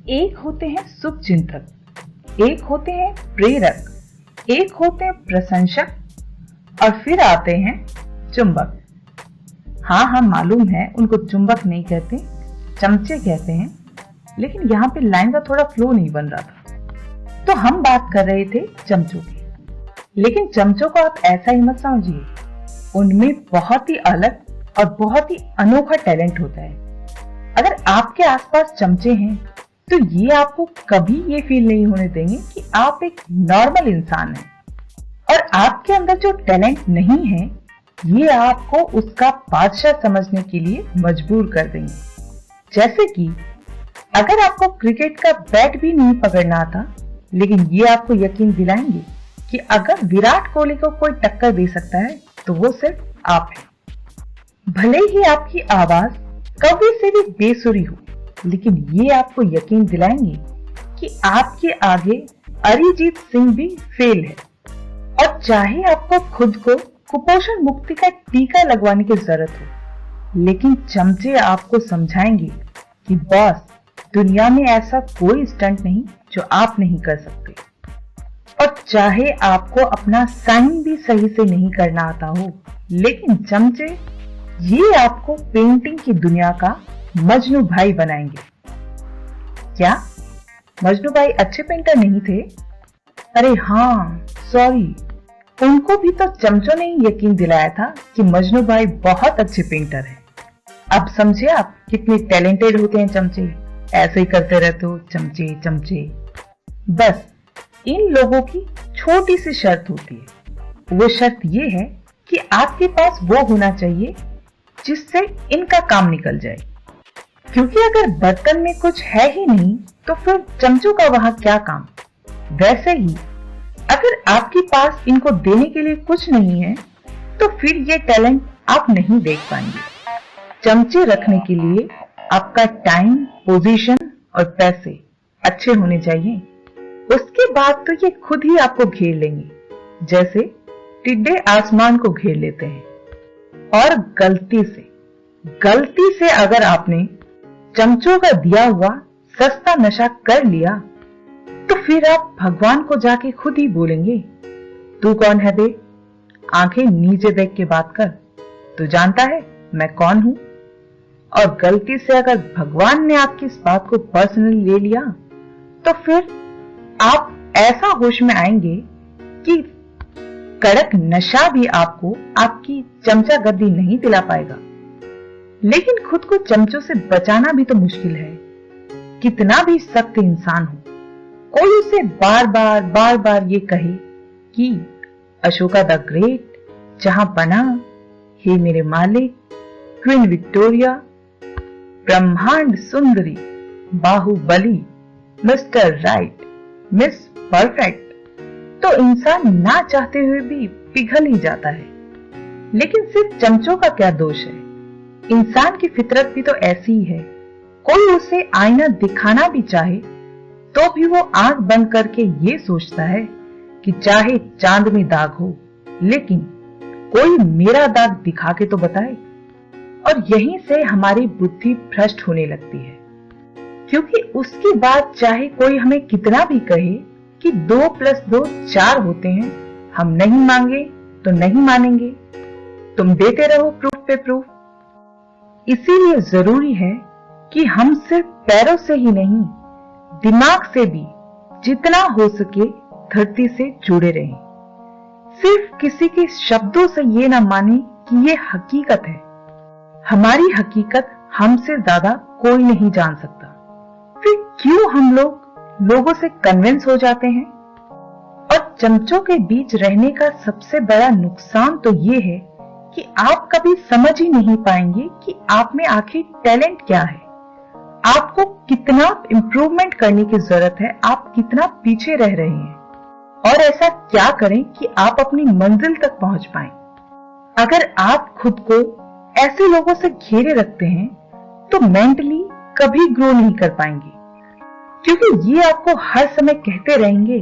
एक होते हैं शुभ चिंतक, एक होते हैं प्रेरक, एक होते हैं प्रशंसक और फिर आते हैं चुंबक। हाँ, मालूम है उनको चुंबक नहीं कहते, चमचे कहते हैं, लेकिन यहाँ पे लाइन का थोड़ा फ्लो नहीं बन रहा था। तो हम बात कर रहे थे चमचों की, लेकिन चमचों को आप ऐसा ही मत समझिए, उनमें बहुत ही अलग और बहुत ही अनोखा टैलेंट होता है। अगर आपके आसपास चमचे हैं तो ये आपको कभी ये फील नहीं होने देंगे कि आप एक नॉर्मल इंसान हैं, और आपके अंदर जो टैलेंट नहीं है ये आपको उसका बादशाह समझने के लिए मजबूर कर देंगे। जैसे कि अगर आपको क्रिकेट का बैट भी नहीं पकड़ना आता, लेकिन ये आपको यकीन दिलाएंगे कि अगर विराट कोहली को कोई टक्कर दे सकता है तो वो सिर्फ आप हैं। भले ही आपकी आवाज कभी से भी बेसुरी हो, लेकिन ये आपको यकीन दिलाएंगे कि आपके आगे अरिजीत सिंह भी फेल है। और चाहे आपको खुद को कुपोषण मुक्ति का टीका लगवाने की जरूरत हो, लेकिन चमचे आपको समझाएंगे कि बॉस, दुनिया में ऐसा कोई स्टंट नहीं जो आप नहीं कर सकते। और चाहे आपको अपना साइन भी सही से नहीं करना आता हो, लेकिन चमचे ये आपको पेंटिंग की दुनिया का मजनू भाई बनाएंगे। क्या मजनू भाई अच्छे पेंटर नहीं थे? अरे हाँ, सॉरी, उनको भी तो चमचों ने ही यकीन दिलाया था कि मजनू भाई बहुत अच्छे पेंटर हैं। अब समझे आप कितने टैलेंटेड होते हैं चमचे। ऐसे ही करते रहते हो चमचे चमचे। बस इन लोगों की छोटी सी शर्त होती है। वो शर्त ये है कि आपके पास वो होना चाहिए जिससे इनका काम निकल जाए। क्योंकि अगर बर्तन में कुछ है ही नहीं तो फिर चमचों का वहां क्या काम। वैसे ही अगर आपके पास इनको देने के लिए कुछ नहीं है तो फिर ये टैलेंट आप नहीं देख पाएंगे। चमचे रखने के लिए आपका टाइम, पोजीशन और पैसे अच्छे होने चाहिए। उसके बाद तो ये खुद ही आपको घेर लेंगे, जैसे टिड्डे आसमान को घेर लेते हैं। और गलती से अगर आपने चमचों का दिया हुआ सस्ता नशा कर लिया तो फिर आप भगवान को जाके खुद ही बोलेंगे, तू कौन है बे? आंखें नीचे देख के बात कर, तू जानता है मैं कौन हूं? और गलती से अगर भगवान ने आपकी इस बात को पर्सनली ले लिया तो फिर आप ऐसा होश में आएंगे कि कड़क नशा भी आपको आपकी चमचा गद्दी नहीं दिला पाएगा। लेकिन खुद को चमचों से बचाना भी तो मुश्किल है। कितना भी सख्त इंसान हो, कोई उसे बार बार ये कहे कि अशोका द ग्रेट, जहां बना, हे मेरे मालिक, क्वीन विक्टोरिया, ब्रह्मांड सुंदरी, Baahubali, mister right, miss perfect, तो इंसान ना चाहते हुए भी पिघल ही जाता है। लेकिन सिर्फ चमचों का क्या दोष है? इंसान की फितरत भी तो ऐसी ही है। कोई उसे आईना दिखाना भी चाहे तो भी वो आंख बंद करके ये सोचता है कि चाहे चांद में दाग हो, लेकिन कोई मेरा दाग दिखा के तो बताए। और यहीं से हमारी बुद्धि भ्रष्ट होने लगती है, क्योंकि उसके बाद चाहे कोई हमें कितना भी कहे कि 2 + 2 4 होते हैं, हम नहीं मांगे तो नहीं मानेंगे। तुम देते रहो प्रूफ पे प्रूफ। इसीलिए जरूरी है कि हम सिर्फ पैरों से ही नहीं, दिमाग से भी जितना हो सके धरती से जुड़े रहें। सिर्फ किसी के शब्दों से ये ना माने कि ये हकीकत है। हमारी हकीकत हमसे ज्यादा कोई नहीं जान सकता। फिर क्यों हम लोगों से कन्विंस हो जाते हैं? और चमचों के बीच रहने का सबसे बड़ा नुकसान तो ये है कि आप कभी समझ ही नहीं पाएंगे कि आप में आखिर टैलेंट क्या है, आपको कितना इम्प्रूवमेंट करने की जरूरत है, आप कितना पीछे रह रहे हैं, और ऐसा क्या करें कि आप अपनी मंजिल तक पहुंच पाएं। अगर आप खुद को ऐसे लोगों से घेरे रखते हैं तो मेंटली कभी ग्रो नहीं कर पाएंगे, क्योंकि ये आपको हर समय कहते रहेंगे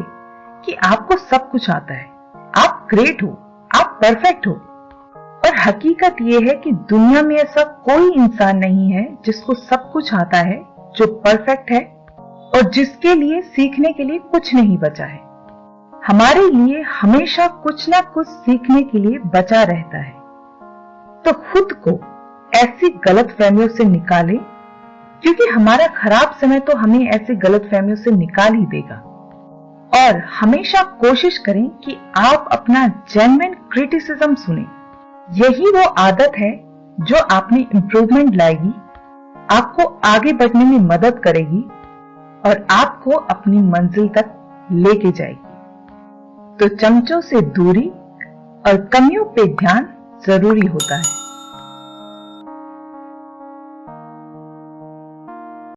कि आपको सब कुछ आता है, आप ग्रेट हो, आप परफेक्ट हो। और हकीकत ये है कि दुनिया में ऐसा कोई इंसान नहीं है जिसको सब कुछ आता है, जो परफेक्ट है और जिसके लिए सीखने के लिए कुछ नहीं बचा है। हमारे लिए हमेशा कुछ ना कुछ सीखने के लिए बचा रहता है। तो खुद को ऐसी गलतफहमियों से निकालें, क्योंकि हमारा खराब समय तो हमें ऐसी गलतफहमियों से निकाल ही देगा। और हमेशा कोशिश करें कि आप अपना जेन्युइन क्रिटिसिज्म सुने। यही वो आदत है जो आप में इंप्रूवमेंट लाएगी, आपको आगे बढ़ने में मदद करेगी और आपको अपनी मंजिल तक लेके जाएगी। तो चमचों से दूरी और कमियों पे ध्यान जरूरी होता है।